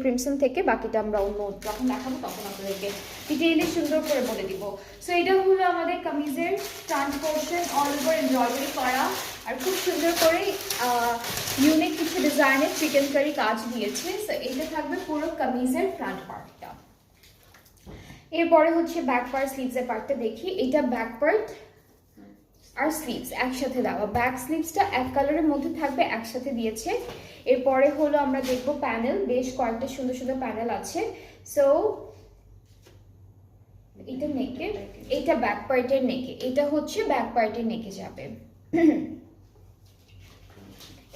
Crimson থেকে, বাকিটা আমরা অন্য যখন দেখাবো তখন আপনাদেরকে ডিটেইলে সুন্দর করে বলে দিব। সো এটা হলো আমাদের কামিজের front portion, all over embroidery করা আর খুব সুন্দর করে ইউনিক কিছু ডিজাইনের চিকেন কারি কাজ দিয়েছে। সো এটা থাকবে পুরো কামিজের ফ্রন্ট পার্টটা। এরপরে হচ্ছে ব্যাক পার্ট, স্লিভসের পার্টটা দেখি। এটা ব্যাক পার্ট আর স্লিভস একসাথে দেওয়া, ব্যাক স্লিভসটা এক কালারের মধ্যে থাকবে, একসাথে দিয়েছে। এরপরে হলো আমরা দেখবো প্যানেল, বেশ কয়েকটা সুন্দর সুন্দর প্যানেল আছে। সো এটা নেকে, এটা ব্যাক পার্টের নেকে, এটা হচ্ছে ব্যাক পার্টের নেকে যাবে।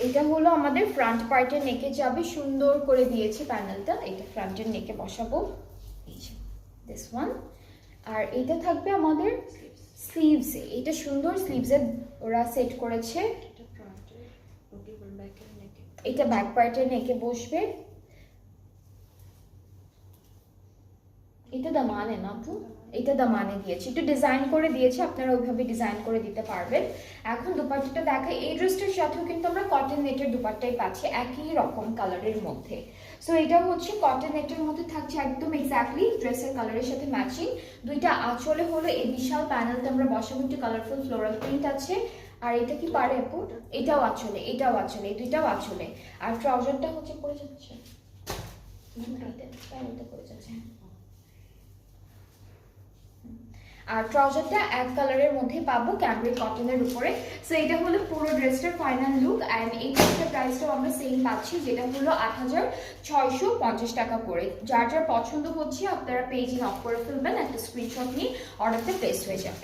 এটা হলো আমাদের ফ্রন্ট পার্টের নেকে যাবে, সুন্দর করে দিয়েছে প্যানেলটা। এটা ফ্রন্টের নেকে বসাবো, এই যে দিস ওয়ান। আর এটা থাকবে আমাদের স্লিভসে, এটা সুন্দর স্লিভসে ওরা সেট করেছে। এটা ব্যাক পার্টের নেকে বসবে। এটা দামানে না আপু, এটা দামানে দিয়েছে, একটু ডিজাইন করে দিয়েছে, আপনারা ওইভাবে ডিজাইন করে দিতে পারবেন। এখন দুপাট্টাটা দেখাই। এই ড্রেসটার সাথেও কিন্তু আমরা কটন নেটের দুপাট্টাই পাচ্ছি একই রকম কালারের মধ্যে। সো এটা হচ্ছে কটন নেটের মধ্যে থাকছে একদম এক্স্যাক্টলি ড্রেসের কালারের সাথে ম্যাচিং। দুইটা আঁচলে হলো এই বিশাল প্যানেলটা আমরা বসাবো, একটু কালারফুল ফ্লোরাল প্রিন্ট আছে। আর এটা কি পারে আপু, এটাও আঁচলে, এটাও আঁচলে, এই দুইটাও আঁচলে। আর ট্রাউজারটা হচ্ছে পরে যাচ্ছে, এটা পরে যাচ্ছে। আর ট্রাউজারটা এক কালারের মধ্যে পাবো ক্যামব্রিক কটনের উপরে। সো এটা হলো পুরো ড্রেসটার ফাইনাল লুক। অ্যান্ড এই ড্রেসটার প্রাইসটাও আমরা সেম পাচ্ছি, যেটা হলো ৮৬৫০ টাকা করে। যার যার পছন্দ হচ্ছে আপনারা পেজে নক করে ফেলবেন, একটা স্ক্রিনশট নিয়ে অর্ডারটা প্লেস হয়ে যাবে।